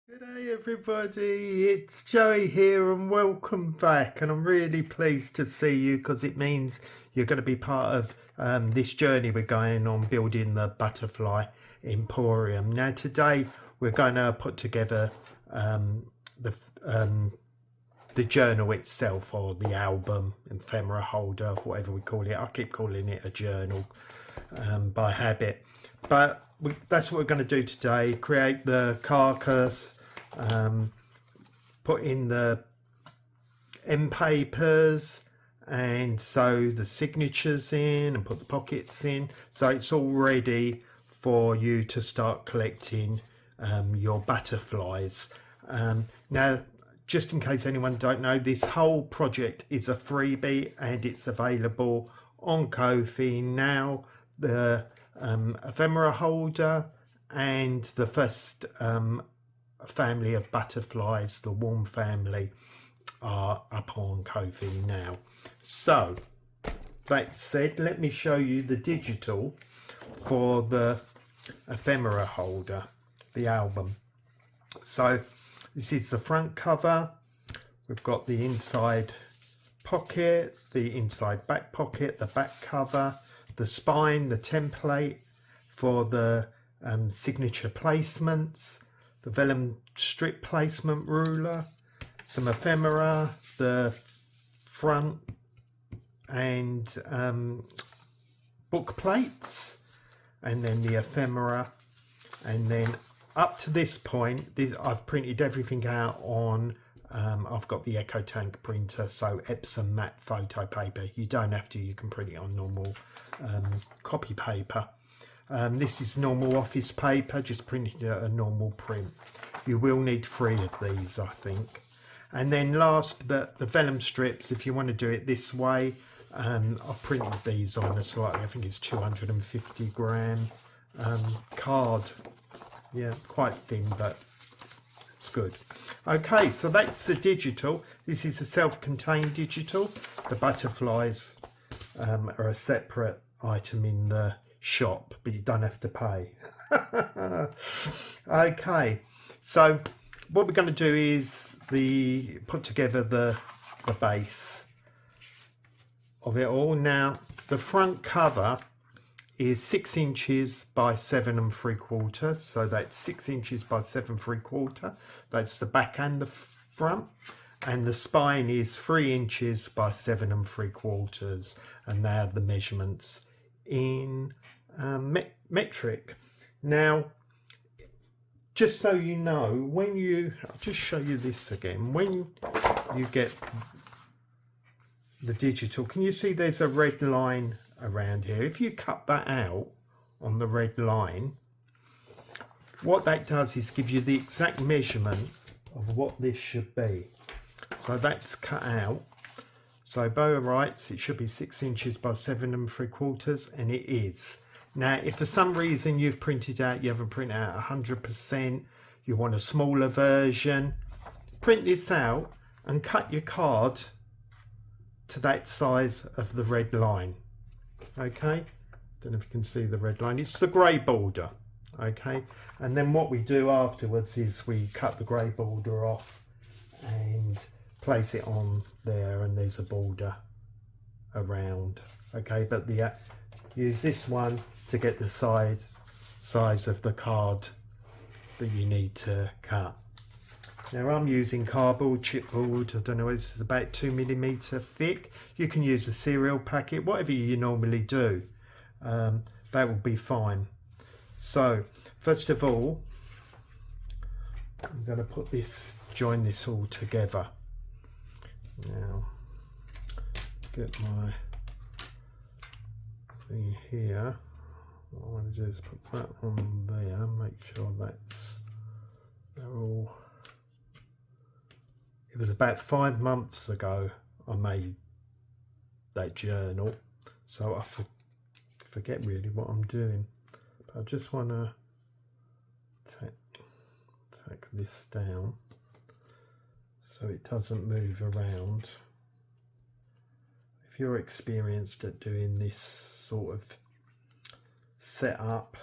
Good day everybody, it's Joey here and welcome back, and I'm really pleased to see you because it means you're going to be part of this journey we're going on building the Butterfly Emporium. Now today we're going to put together the journal itself, or the album, ephemera holder, whatever we call it. I keep calling it a journal by habit, but that's what we're going to do today. Create the carcass, put in the end papers, and sew the signatures in and put the pockets in, so it's all ready for you to start collecting your butterflies. Now, just in case anyone don't know, this whole project is a freebie and it's available on Ko-fi now. The ephemera holder and the first family of butterflies, the warm family, are up on Ko-fi now. So that said, let me show you the digital for the ephemera holder, the album. So this is the front cover. We've got the inside pocket, the inside back pocket, the back cover, the spine, the template for the signature placements, the vellum strip placement ruler, some ephemera, the front and book plates, and then the ephemera. And then up to this point, I've printed everything out on I've got the Echo Tank printer, so Epsom matte photo paper. You don't have to, you can print it on normal copy paper. This is normal office paper, just printed at a normal print. You will need 3 of these, I think. And then last, the vellum strips, if you want to do it this way, I've printed these on a slightly, I think it's 250 gram card. Yeah, quite thin, but it's good. Okay, so that's the digital. This is a self-contained digital. The butterflies are a separate item in the shop, but you don't have to pay. Okay, so what we're going to do is put together the base of it all. Now, the front cover is 6 inches by 7 3/4, so that's 6 inches by 7 3/4. That's the back and the front, and the spine is 3 inches by 7 3/4, and they have the measurements in metric. Now, just so you know, I'll just show you this again. When you get the digital, can you see there's a red line around here? If you cut that out on the red line, what that does is give you the exact measurement of what this should be. So that's cut out. So Boa writes it should be 6 inches by 7 3/4, and it is. Now, if for some reason you've printed out, you haven't printed out 100%, you want a smaller version, print this out and cut your card to that size of the red line. Okay, don't know if you can see the red line, it's the grey border. Okay, and then what we do afterwards is we cut the grey border off and place it on there, and there's a border around. Okay, but use this one to get the size of the card that you need to cut. Now, I'm using cardboard, chipboard. I don't know, this is about 2mm thick. You can use a cereal packet, whatever you normally do. That will be fine. So first of all, I'm going to join this all together. Now, get my thing here. What I want to do is put that on there, make sure they're all. It was about 5 months ago I made that journal, so I forget really what I'm doing, but I just want to take this down so it doesn't move around. If you're experienced at doing this sort of setup,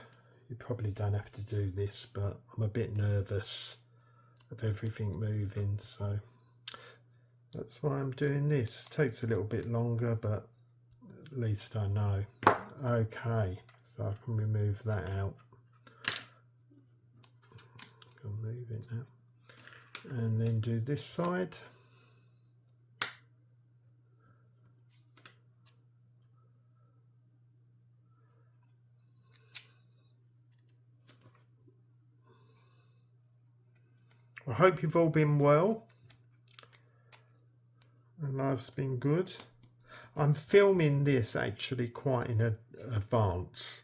you probably don't have to do this, but I'm a bit nervous of everything moving, so that's why I'm doing this. It takes a little bit longer, but at least I know. Okay, so I can remove that out. I'll move it now, and then do this side. I hope you've all been well and life's been good. I'm filming this actually quite in advance,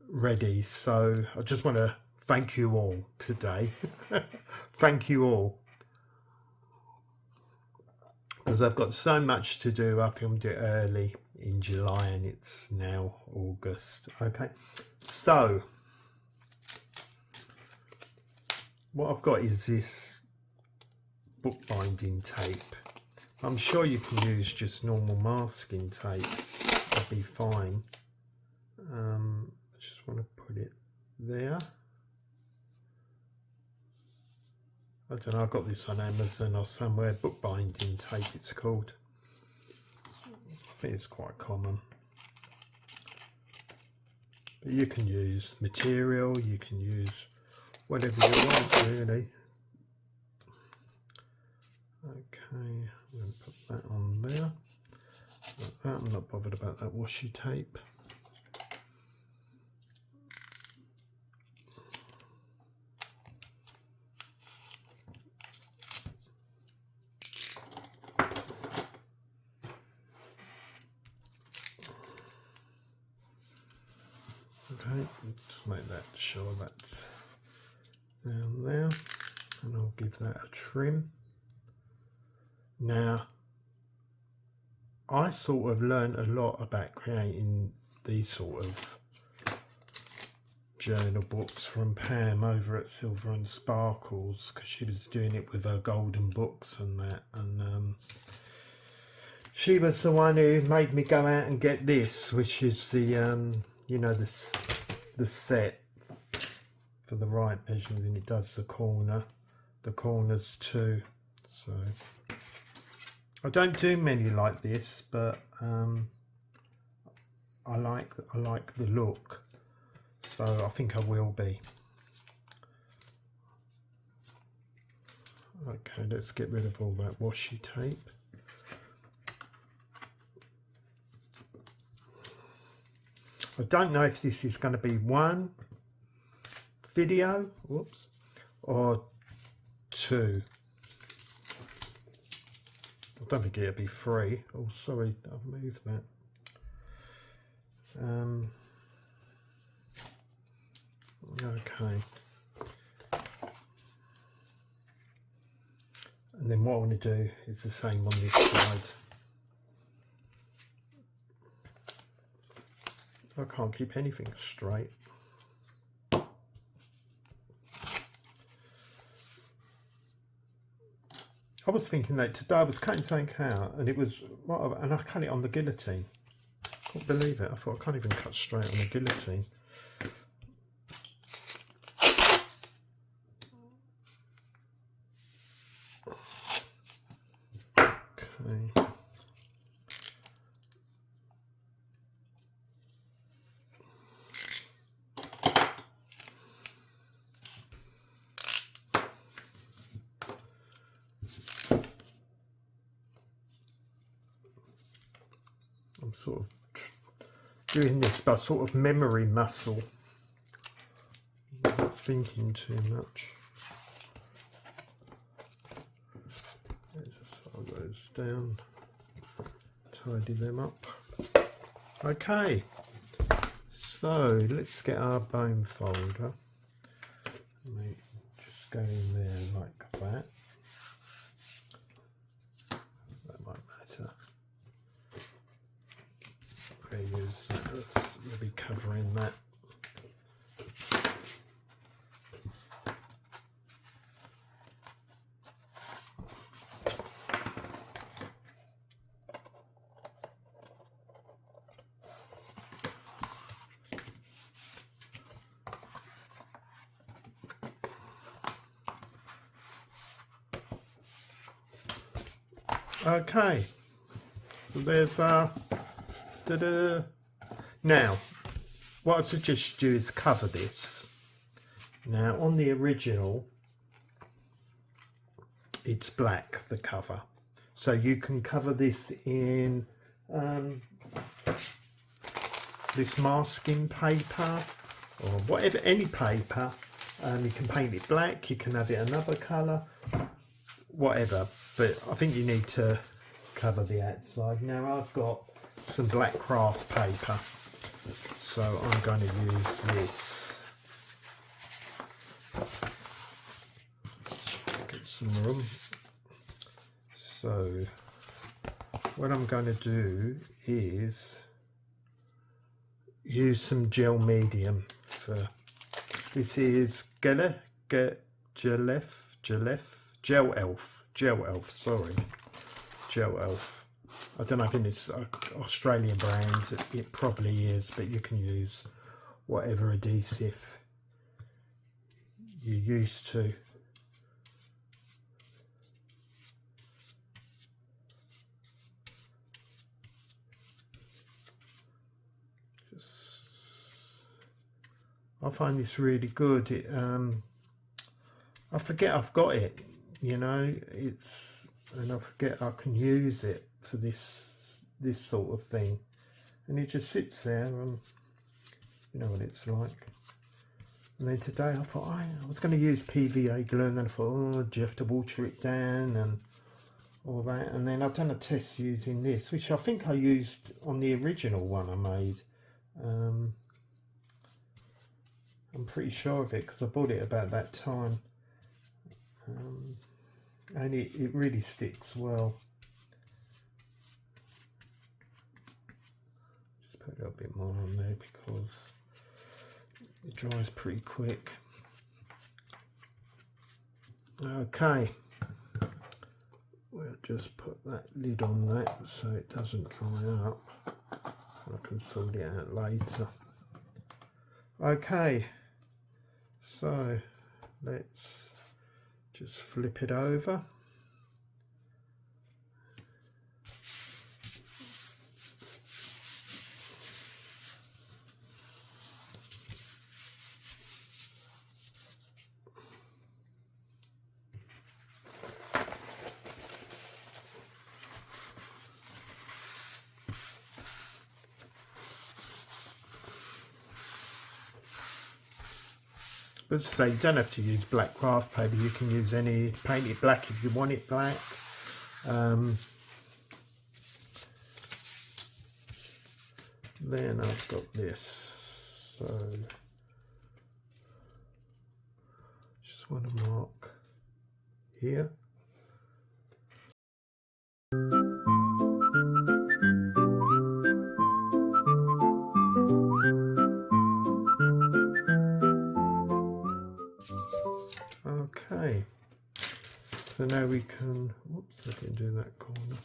ready, so I just want to thank you all today. Thank you all, because I've got so much to do. I filmed it early in July and it's now August. Okay, so what I've got is this bookbinding tape. I'm sure you can use just normal masking tape, that'll be fine. I just want to put it there. I don't know, I got this on Amazon or somewhere, bookbinding tape it's called. I think it's quite common. But you can use material, you can use whatever you want really. Okay, I'm going to put that on there. Like that. I'm not bothered about that washi tape. Okay, just make that sure that's down there, and I'll give that a trim. Now, I sort of learned a lot about creating these sort of journal books from Pam over at Silver and Sparkles, because she was doing it with her golden books and that, and she was the one who made me go out and get this, which is the you know, the set for the right measurement, and it does the corners too. So I don't do many like this, but I like the look, so I think I will be. Okay, let's get rid of all that washi tape. I don't know if this is going to be one video, whoops, or two. I don't think it'll be 3. Oh, sorry, I've moved that. Okay. And then what I want to do is the same on this side. I can't keep anything straight. I was thinking that today I was cutting something out and it was, and I cut it on the guillotine. I couldn't believe it. I thought I can't even cut straight on the guillotine. Okay. I'm sort of doing this by sort of memory muscle, not thinking too much. Just fold those down, tidy them up. Okay, so let's get our bone folder. Just go in there like that. That might matter. Use that. We'll be covering that. Okay, so there's ta-da. Now what I suggest you do is cover this. Now on the original it's black, the cover, so you can cover this in this masking paper or whatever, any paper. You can paint it black, you can have it another colour, whatever, but I think you need to cover the outside. Now I've got some black craft paper, so I'm going to use this. Get some room. So what I'm going to do is use some gel medium for this. Is Gel Elf. I don't know if it's an Australian brand, it probably is, but you can use whatever adhesive you're used to. I find this really good. It, I forget I've got it, you know, and I forget I can use it for this sort of thing, and it just sits there, and you know what it's like. And then today I thought I was going to use PVA glue, and then I thought, oh, do you have to water it down and all that? And then I've done a test using this, which I think I used on the original one I made. I'm pretty sure of it because I bought it about that time, and it really sticks well. Just put a little bit more on there because it dries pretty quick. Okay, we'll just put that lid on that so it doesn't dry up. I can sort it out later. Okay, so let's just flip it over. But as I say, you don't have to use black craft paper, you can use any, paint it black if you want it black. Then I've got this, so just want to mark here. Okay, so now we can, whoops, I didn't do that corner.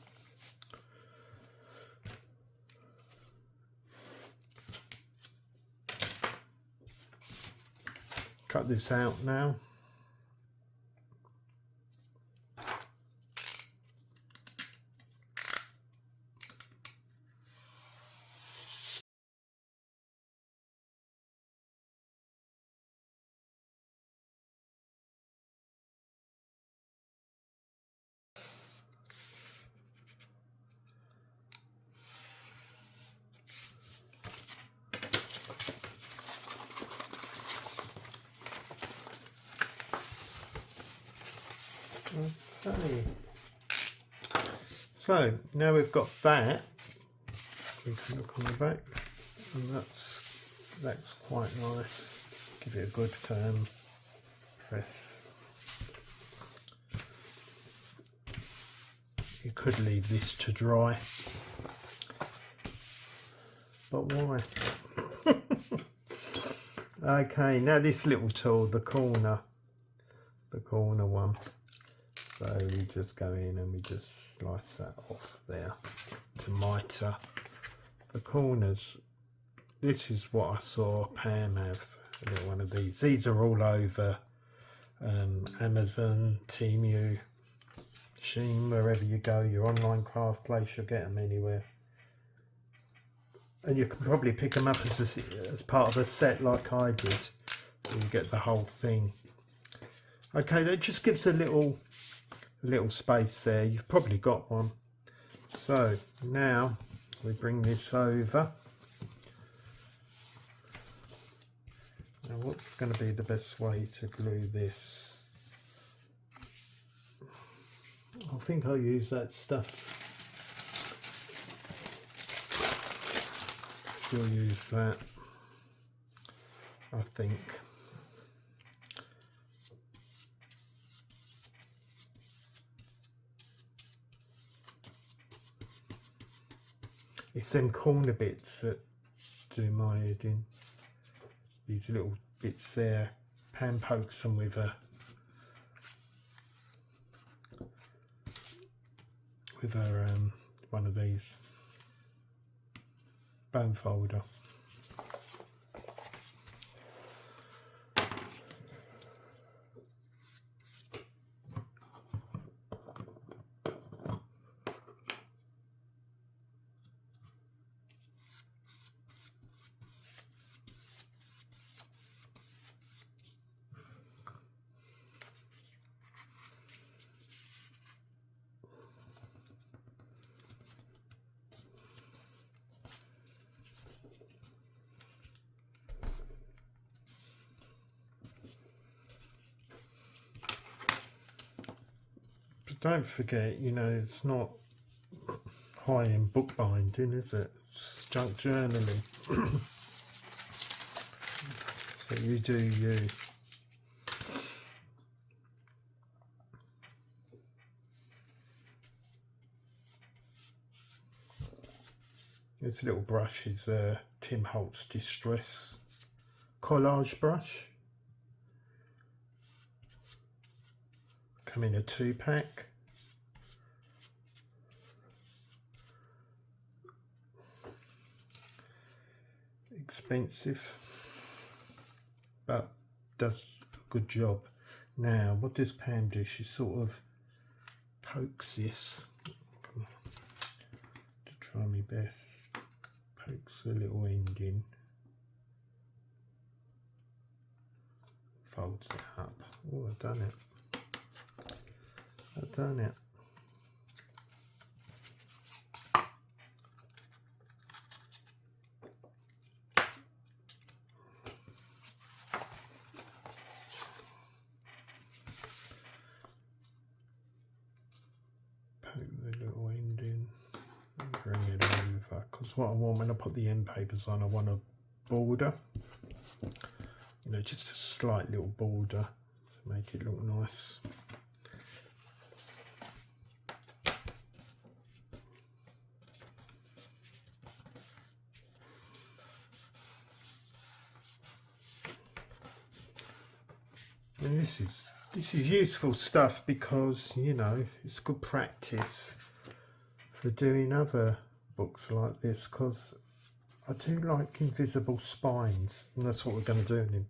Cut this out now. Okay, so now we've got that, we can look on the back, and that's quite nice. Give it a good firm press. You could leave this to dry, but why? Okay, now this little tool, the corner one. So we just go in and we just slice that off there to mitre the corners. This is what I saw Pam have, a little one of these. These are all over Amazon, Temu. Shein, wherever you go, your online craft place, you'll get them anywhere. And you can probably pick them up as part of a set like I did, so you get the whole thing. Okay, that just gives a little space there. You've probably got one. So now we bring this over. Now what's going to be the best way to glue this? I think I'll use that stuff. Still use that, I think. It's them corner bits that do my head in. These little bits there. Pam pokes them with one of these bone folder. Don't forget, you know, it's not high-end bookbinding, is it? It's junk journaling. So you do you. This little brush is Tim Holtz Distress collage brush. Come in a 2-pack. Expensive, but does a good job. Now, what does Pam do? She sort of pokes this, to try my best, pokes the little end in, folds it up. Oh, I've done it. I've done it. What I want when I put the end papers on, I want a border, you know, just a slight little border to make it look nice. And this is useful stuff because, you know, it's good practice for doing other books like this, because I do like invisible spines, and that's what we're going to do, an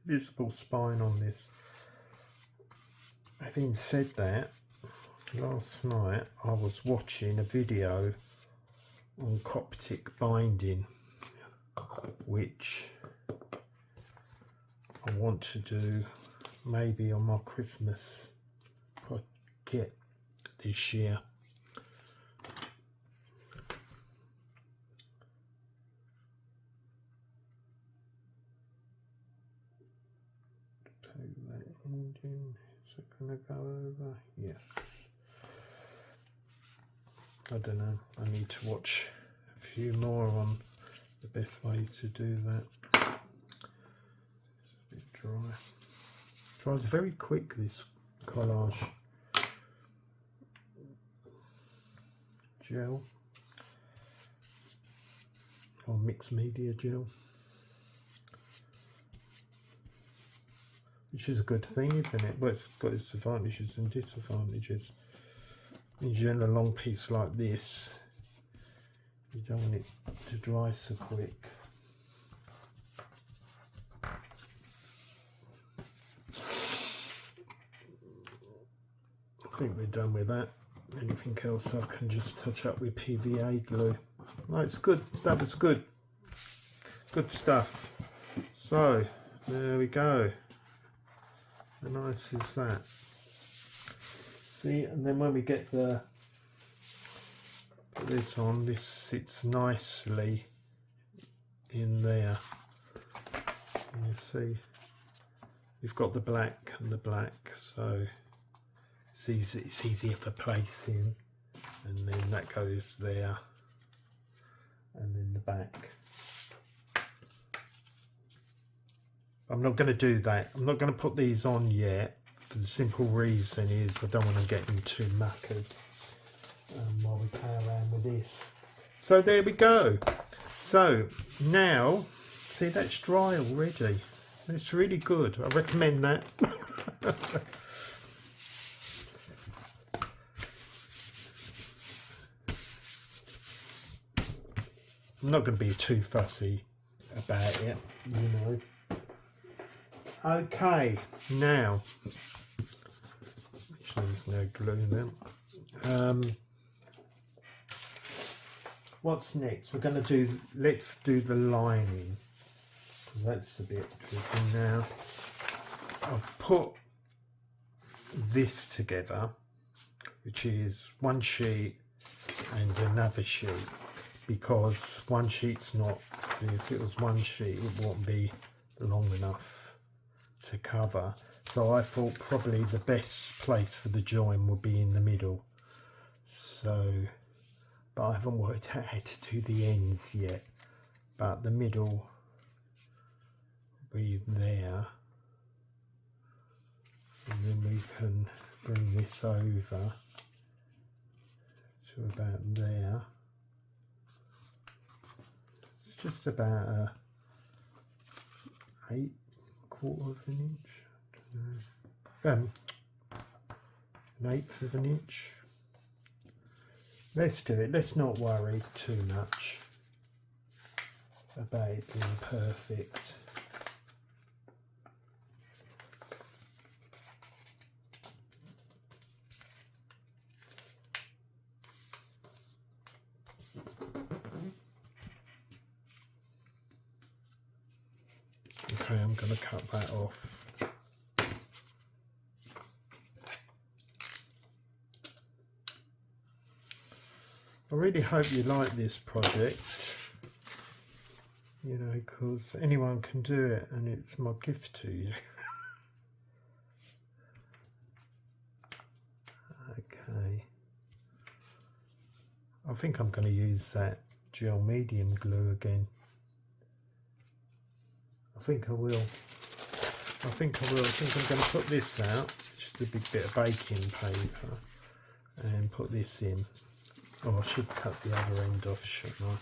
invisible spine on this. Having said that, last night I was watching a video on Coptic binding, which I want to do maybe on my Christmas project this year. Is it going to go over? Yes. I don't know. I need to watch a few more on the best way to do that. It's a bit dry. Dries very quick, this collage gel or mixed media gel. Which is a good thing, isn't it? Well, it's got its advantages and disadvantages. In general, a long piece like this, you don't want it to dry so quick. think we're done with that. Anything else I can just touch up with PVA glue. No, it's good. That was good. Good stuff. So there we go. How nice is that? See, and then when we get the put this on, this sits nicely in there. And you see, you've got the black and the black, so it's easy. It's easier for placing, and then that goes there, and then the back. I'm not going to do that. I'm not going to put these on yet. For the simple reason is I don't want to get them too muckered while we play around with this. So there we go. So now, see, that's dry already. It's really good. I recommend that. I'm not going to be too fussy about it, you know. Okay, now, which there's no glue then. What's next? We're going to do, let's do the lining. That's a bit tricky now. I've put this together, which is one sheet and another sheet, because one sheet's not, see, if it was one sheet it wouldn't be long enough to cover, so I thought probably the best place for the join would be in the middle. So, but I haven't worked out how to do the ends yet, but the middle will be there, and then we can bring this over to about there. It's just about a 1/4 of an inch, an 1/8 of an inch. Let's do it. Let's not worry too much about it being perfect. Okay, I'm going to cut that off. I really hope you like this project, you know, because anyone can do it and it's my gift to you. Okay. I think I'm going to use that gel medium glue again. I think I will. I think I'm going to put this out, just a big bit of baking paper, and put this in. Oh, I should cut the other end off, shouldn't I?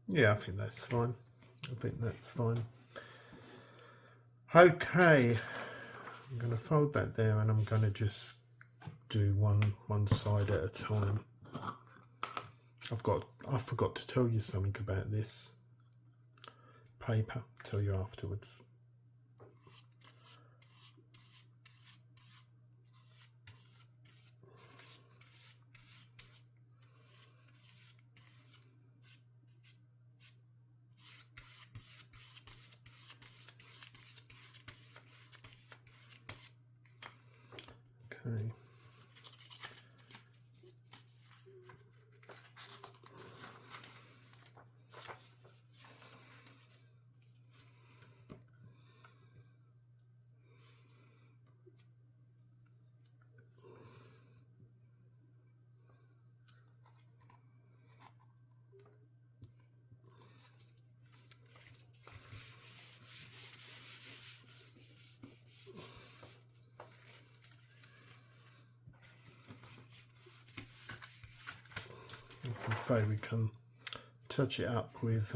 Yeah, I think that's fine. I think that's fine. Okay, I'm going to fold that there, and I'm going to just do one side at a time. I forgot to tell you something about this paper. I'll tell you afterwards. Okay. So we can touch it up with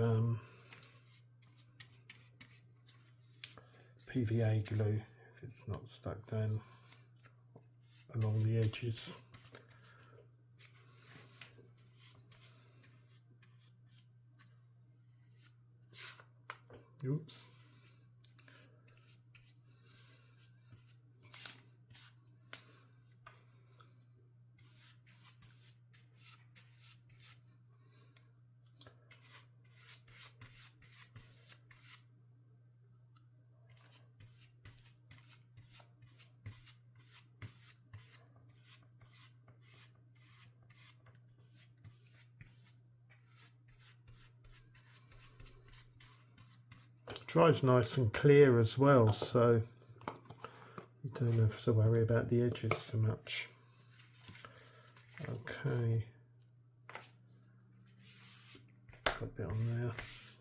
PVA glue if it's not stuck down along the edges. Oops. Dries nice and clear as well, so you don't have to worry about the edges so much. Okay, got a bit on there,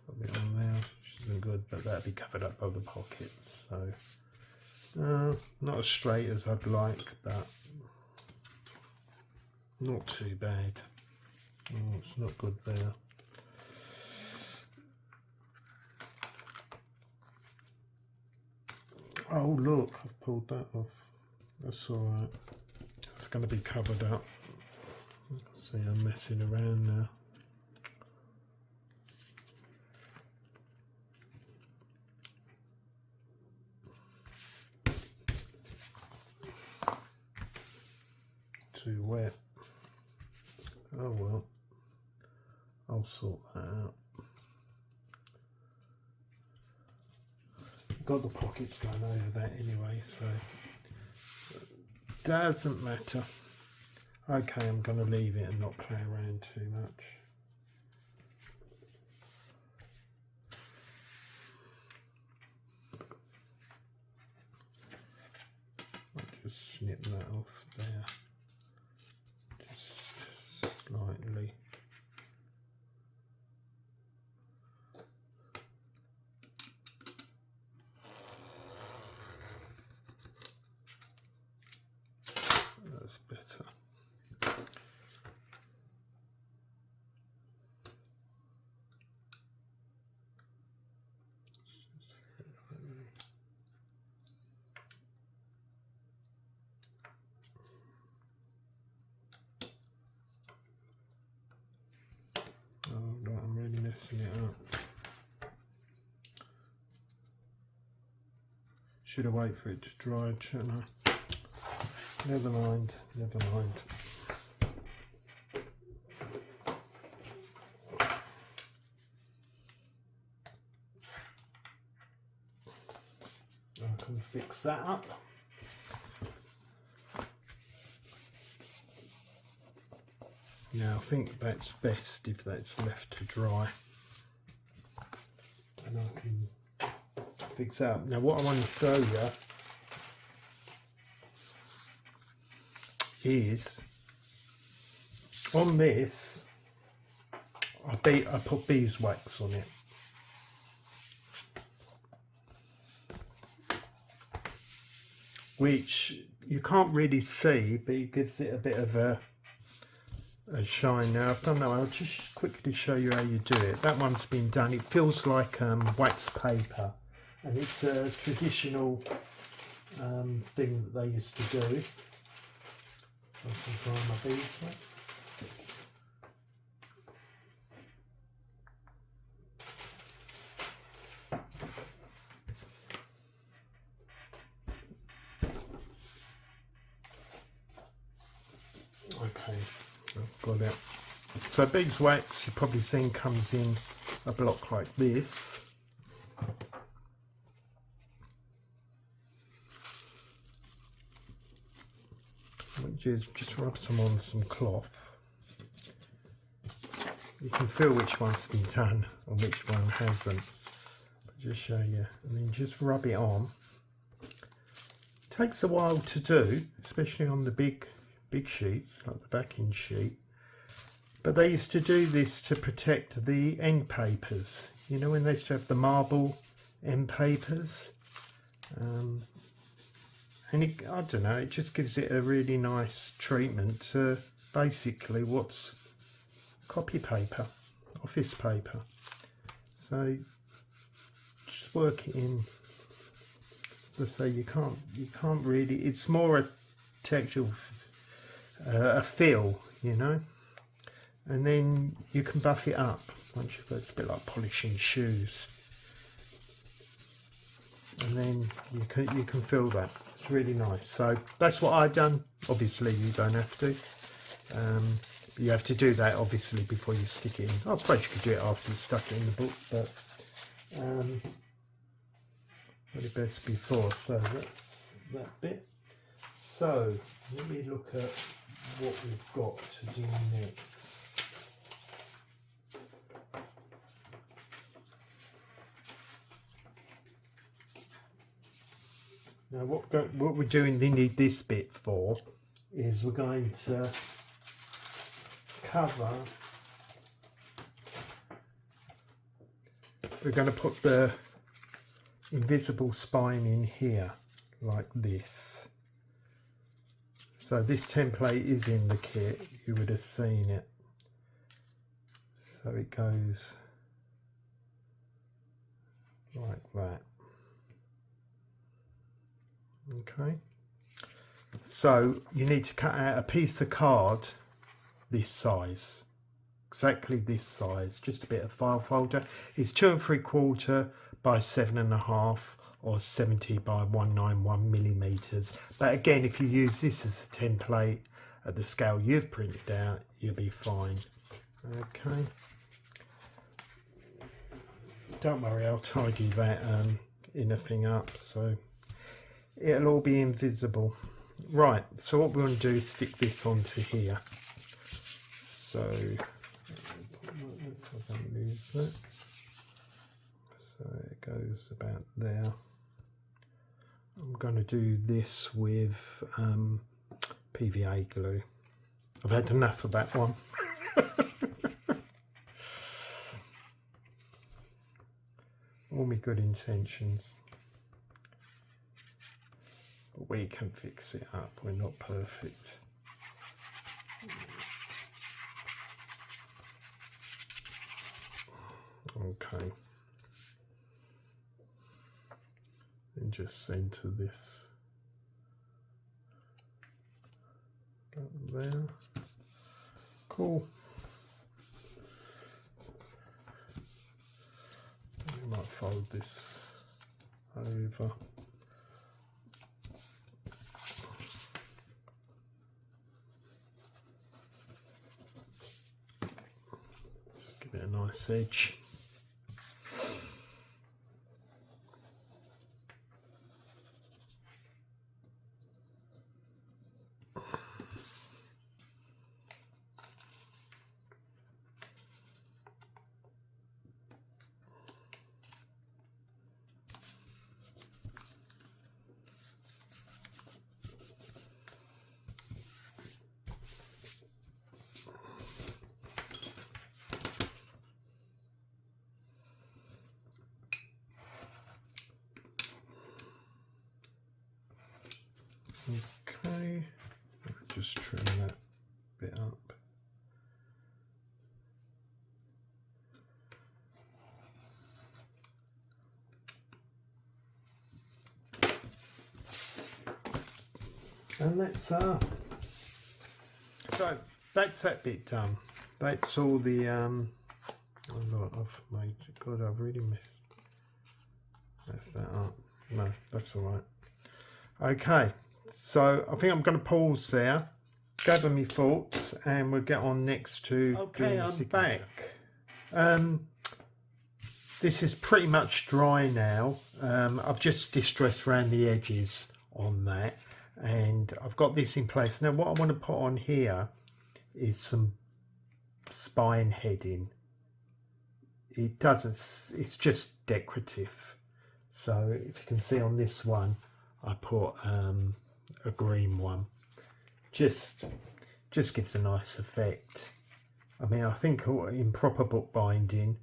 got a bit on there, which isn't good, but that'll be covered up by the pockets, so not as straight as I'd like, but not too bad. Oh, it's not good there. Oh look, I've pulled that off. That's alright. It's going to be covered up. See, I'm messing around now. Too wet. Oh well. I'll sort that out. Got the pockets done over that anyway, so doesn't matter. Okay, I'm going to leave it and not play around too much. I'll just snip that off there, just slightly. That's better. Oh, right, I'm really messing it up. Should have waited for it to dry, shouldn't I? Never mind, never mind. I can fix that up. Now I think that's best if that's left to dry. And I can fix that up. Now what I want to show you is on this I put beeswax on it, which you can't really see, but it gives it a bit of a shine. Now I've done that one. I'll just quickly show you how you do it. That one's been done. It feels like wax paper, and it's a traditional thing that they used to do. I can dry my beeswax. Okay, I've got it. So beeswax, you've probably seen, comes in a block like this. Which is just rub some on some cloth. You can feel which one's been done and which one hasn't. But just show you, and then just rub it on. It takes a while to do, especially on the big sheets, like the backing sheet. But they used to do this to protect the end papers. You know, when they used to have the marble end papers. And it, I don't know, it just gives it a really nice treatment to basically what's copy paper, office paper. So just work it in as I say, you can't really, it's more a textural a feel, you know, and then you can buff it up once you've got, it's a bit like polishing shoes, and then you can feel that. It's really nice. So that's what I've done. Obviously you don't have to, you have to do that obviously before you stick it in. I suppose you could do it after you stuck it in the book, but probably best before. So that's that bit. So let me look at what we've got to do next. Now what we're doing, we need this bit for, is we're going to cover, we're going to put the invisible spine in here like this. So this template is in the kit, you would have seen it. So it goes like that. Okay, so you need to cut out a piece of card this size, exactly this size, just a bit of file folder. It's 2 3/4 by 7.5 or 70 by 191 millimeters. But again, if you use this as a template at the scale you've printed out, you'll be fine. Okay, don't worry, I'll tidy that inner thing up so it'll all be invisible. Right, so what we want to do is stick this onto here. So let's lose that. So it goes about there. I'm going to do this with PVA glue. I've had enough of that one. All my good intentions. But we can fix it up, we're not perfect. Okay. And just center this up there. Cool. We might fold this over. Just give it a nice edge. Okay, just trim that bit up. And that's so that's that bit done. That's all the oh Lord, I've made, God, I've really messed that up. No, that's all right. Okay, so I think I'm going to pause there, gather my thoughts, and we'll get on next to okay, I'm back. This is pretty much dry now. I've just distressed around the edges on that, and I've got this in place. Now what I want to put on here is some spine heading. It doesn't, it's just decorative. So if you can see on this one, I put a green one. Just gives a nice effect. I mean, I think in proper book binding,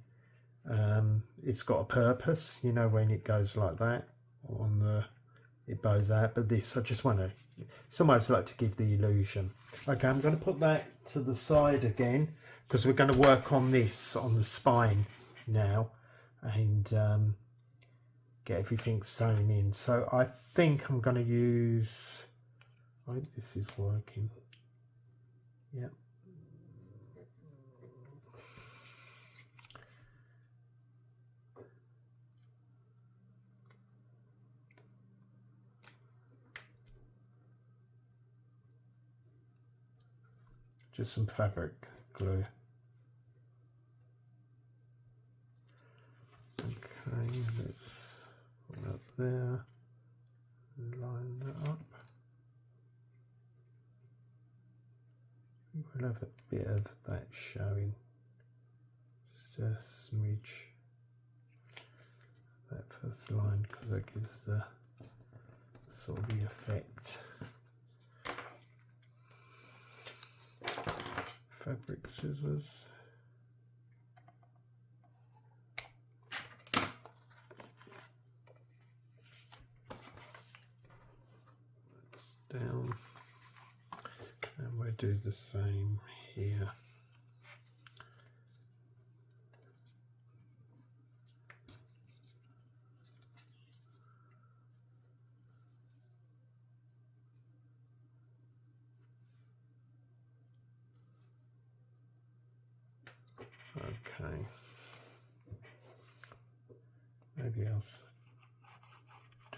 it's got a purpose, you know, when it goes like that on the, it bows out. But this, I just want to, it's almost like to give the illusion. Okay, I'm going to put that to the side again because we're going to work on this on the spine now, and get everything sewn in. So I think I'm going to use, I hope this is working. Yep. Just some fabric glue. Okay, let's put that there, line that up. We'll have a bit of that showing, just a smidge, that first line, because that gives the sort of the effect. Fabric scissors. Down, and we'll do the same here. Okay, maybe I'll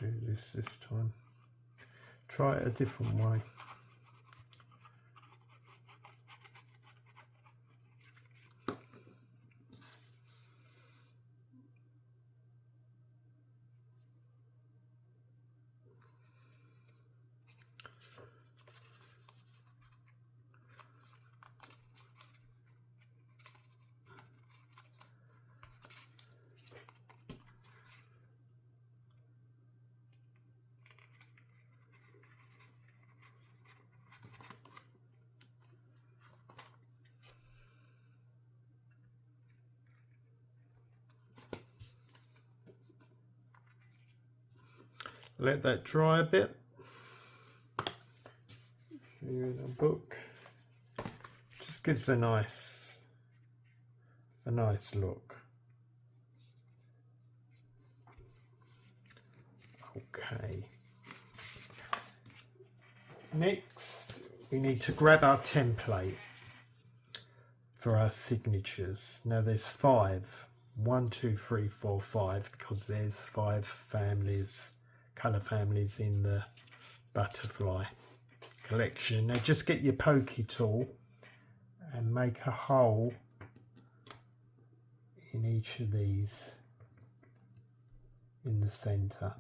do this time. Try it a different way. Let that dry a bit. Show you in a book. Just gives a nice look. Okay. Next, we need to grab our template for our signatures. Now there's 5. 1, 2, 3, 4, 5, because there's 5 families, colour families in the Butterfly collection. Now just get your pokey tool and make a hole in each of these in the centre.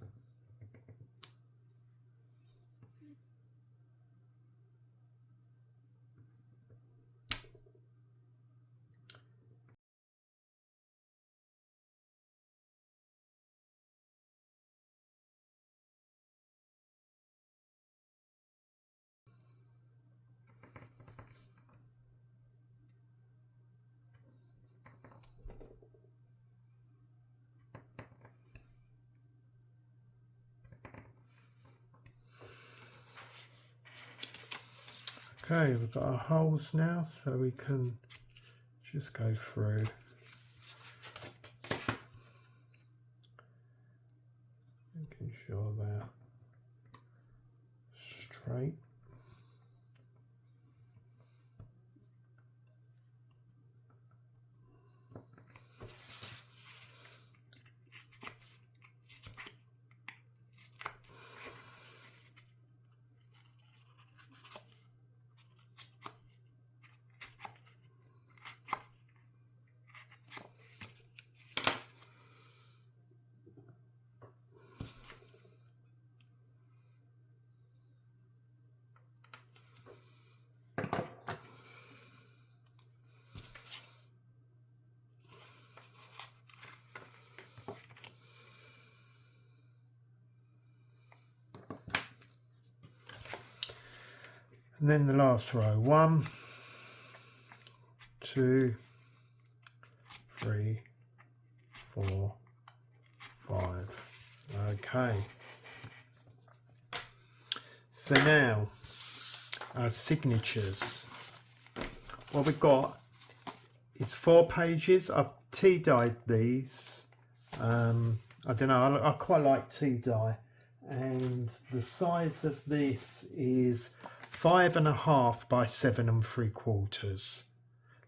Okay, we've got our holes now, so we can just go through. Making sure they're straight. And then the last row, 1, 2, 3, 4, 5. Okay. So now our signatures. What we've got is 4 pages. I've tea dyed these. I I don't know, I quite like tea dye, and the size of this is 5.5 by 7 3/4.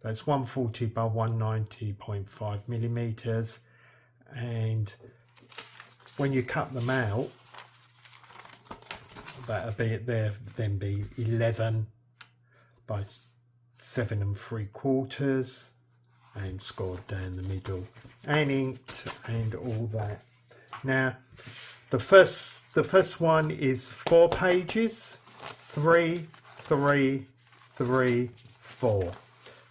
That's 140 by 190.5 millimeters, and when you cut them out, that'll be it there, then be 11 by 7 3/4, and scored down the middle and inked and all that. Now the first one is 4 pages, 3 3 3 4.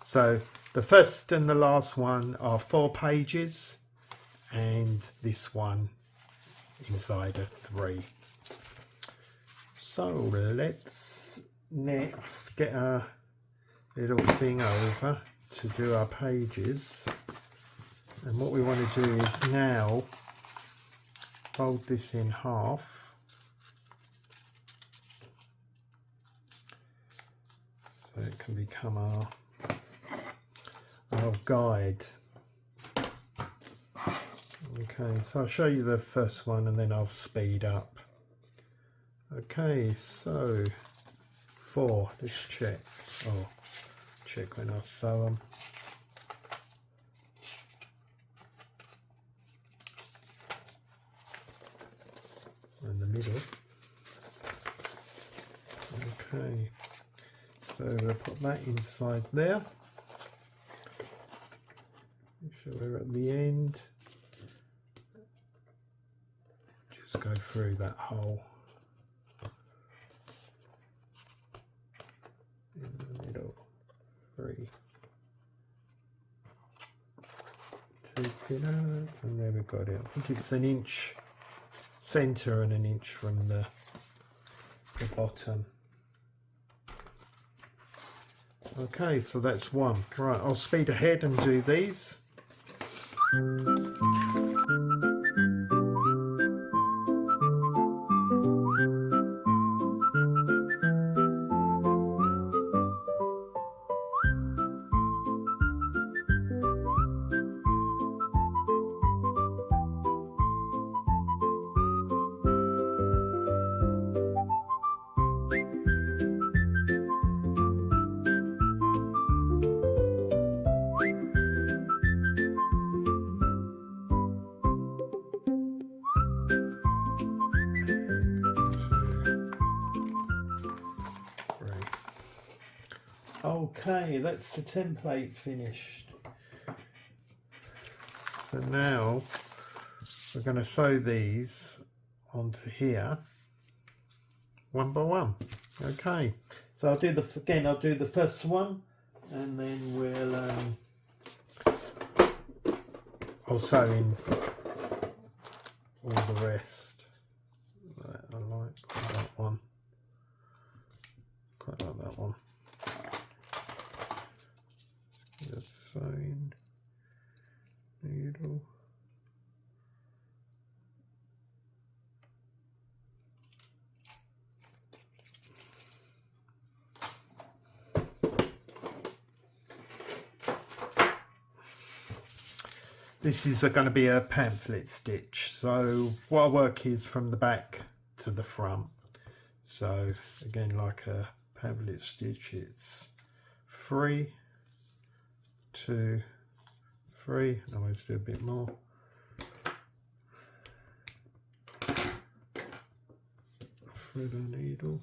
So the first and the last one are 4 pages, and this one inside of 3. So let's next get our little thing over to do our pages, and what we want to do is now fold this in half, so it can become our guide. Okay, so I'll show you the first one and then I'll speed up. Okay, so 4, let's check. Oh, check when I sew them. In the middle. Okay, so we'll put that inside there. Make sure we're at the end. Just go through that hole in the middle. 3. Take it out, and there we got it. I think it's 1 inch centre and 1 inch from the bottom. Okay, so that's one. Right, I'll speed ahead and do these. Okay, that's the template finished. So now we're going to sew these onto here one by one. Okay, so I'll do the first one, and then I'll sew in all the rest. I like that one. Quite like that one. The sewing needle. This is going to be a pamphlet stitch, so what I work is from the back to the front. So again, like a pamphlet stitch, it's 3 2 3. I always do a bit more. Thread a needle.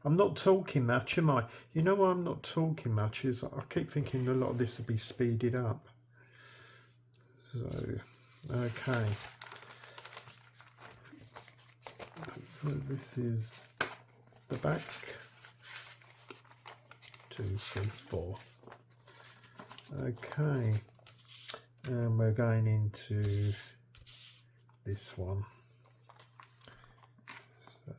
I'm not talking much, am I? You know why I'm not talking much is I keep thinking a lot of this will be speeded up. So, okay. So this is the back. 2 3 4. Okay, and we're going into this one. So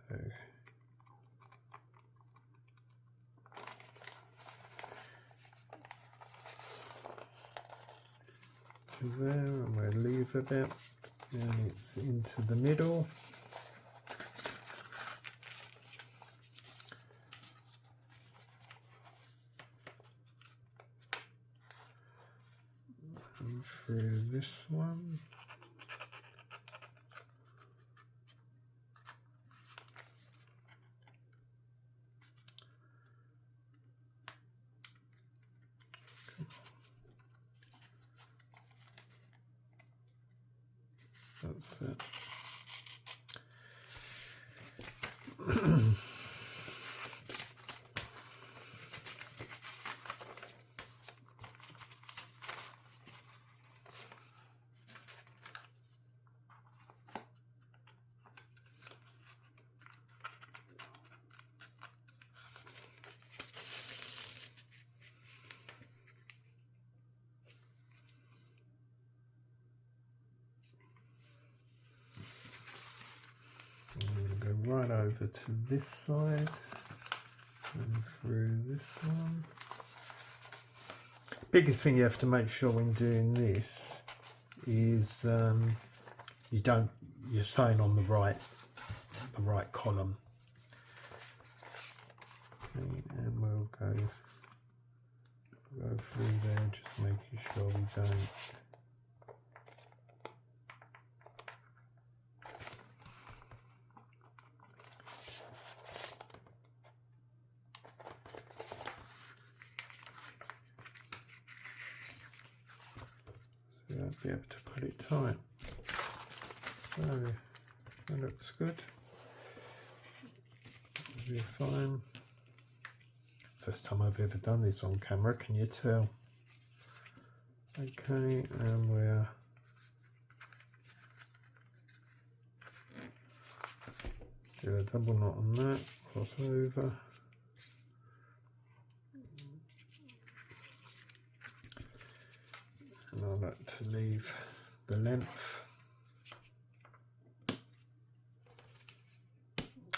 to there, and we'll leave a bit, and it's into the middle. in through this one. That's it. Right over to this side and through this one. Biggest thing you have to make sure when doing this is you're sewing on the right column. Okay, and we'll go through there, just making sure we don't. Won't be able to put it tight. So that looks good. That'll be fine. First time I've ever done this on camera, can you tell? Okay, and we're do a double knot on that, cross over. And I like to leave the length.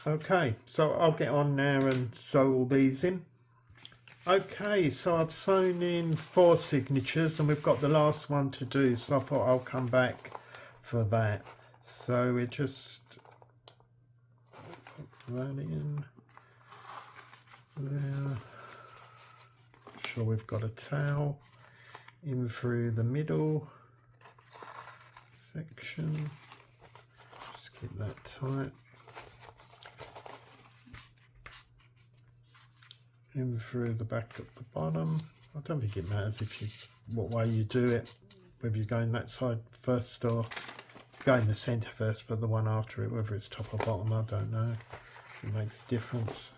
Okay, so I'll get on now and sew all these in. Okay, so I've sewn in 4 signatures and we've got the last one to do, so I thought I'll come back for that. So we just put that in there. Make sure we've got a towel in through the middle section. Just keep that tight. In through the back at the bottom. I don't think it matters if you what way you do it, whether you're going that side first or going the centre first, but the one after it, whether it's top or bottom, I don't know. It makes a difference.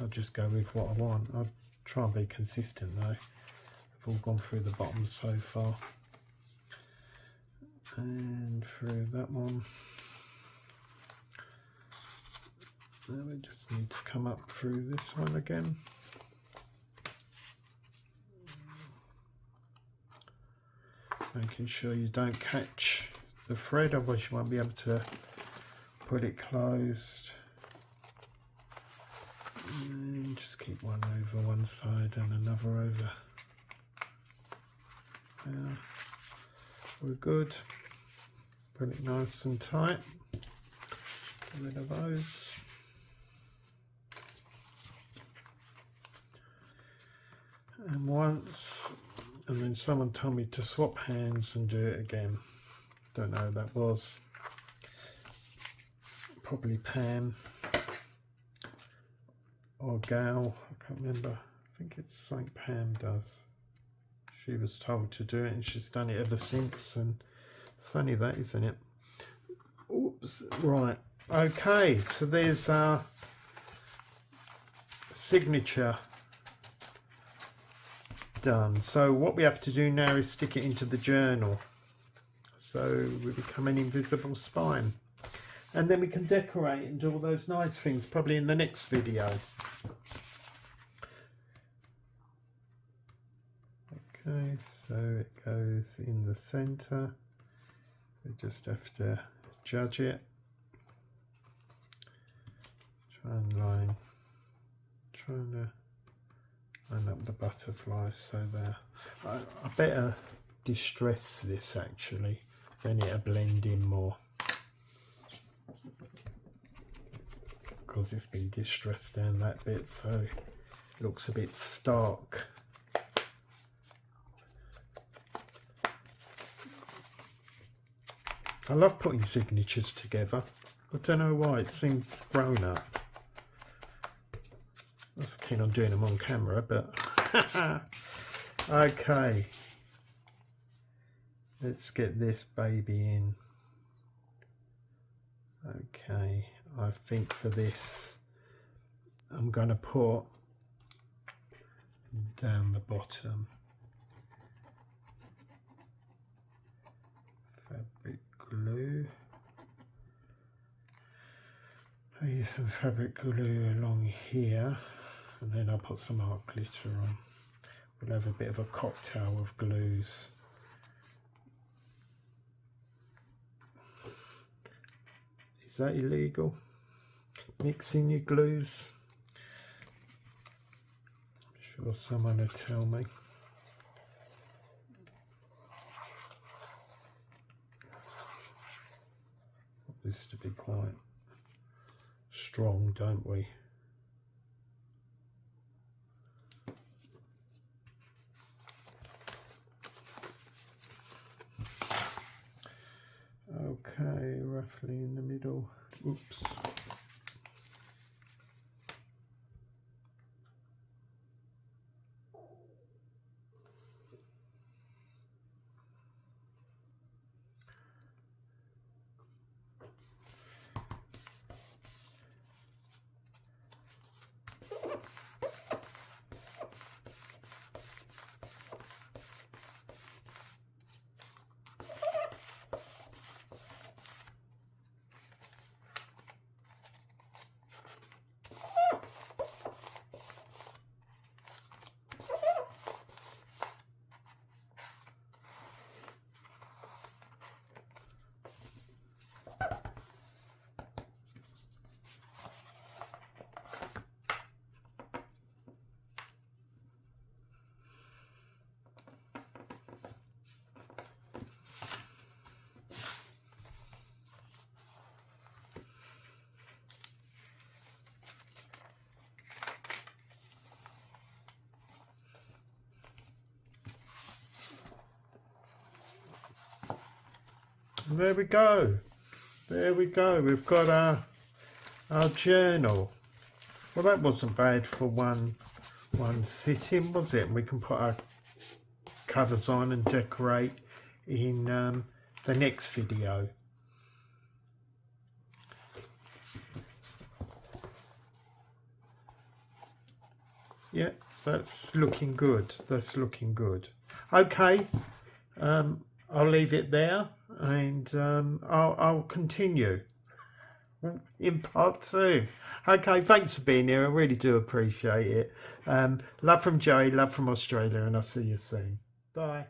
I'll just go with what I want. I'll try and be consistent though. I've all gone through the bottom so far. And through that one. Now we just need to come up through this one again. Making sure you don't catch the thread, otherwise you won't be able to put it closed. And just keep one over one side and another over. Yeah, we're good. Put it nice and tight. Get rid of those. And once, and then someone told me to swap hands and do it again. Don't know who that was. Probably Pam or Gal, I can't remember. I think it's something Pam does. She was told to do it and she's done it ever since, and it's funny that, isn't it? Oops, right. Okay, so there's our signature done. So what we have to do now is stick it into the journal, so we become an invisible spine, and then we can decorate and do all those nice things probably in the next video. Okay, so it goes in the center. We just have to judge it, trying to line up the butterfly so there. I better distress this actually, then it'll blend in more, because it's been distressed down that bit, so it looks a bit stark I love putting signatures together. I don't know why, it seems grown up. I'm not keen on doing them on camera, but okay. Let's get this baby in. Okay, I think for this I'm going to put down the bottom fabric glue. I use some fabric glue along here, and then I'll put some art glitter on. We'll have a bit of a cocktail of glues. Is that illegal? Mixing your glues? I'm sure someone will tell me. Want this to be quite strong, don't we? Okay, roughly in the middle. Oops. And there we go. There we go. We've got our journal. Well, that wasn't bad for one sitting, was it? We can put our covers on and decorate in the next video. Yeah, that's looking good. That's looking good. Okay, I'll leave it there, and I'll continue in part 2. Okay, thanks for being here. I really do appreciate it. Love from Joey, love from Australia, and I'll see you soon. Bye.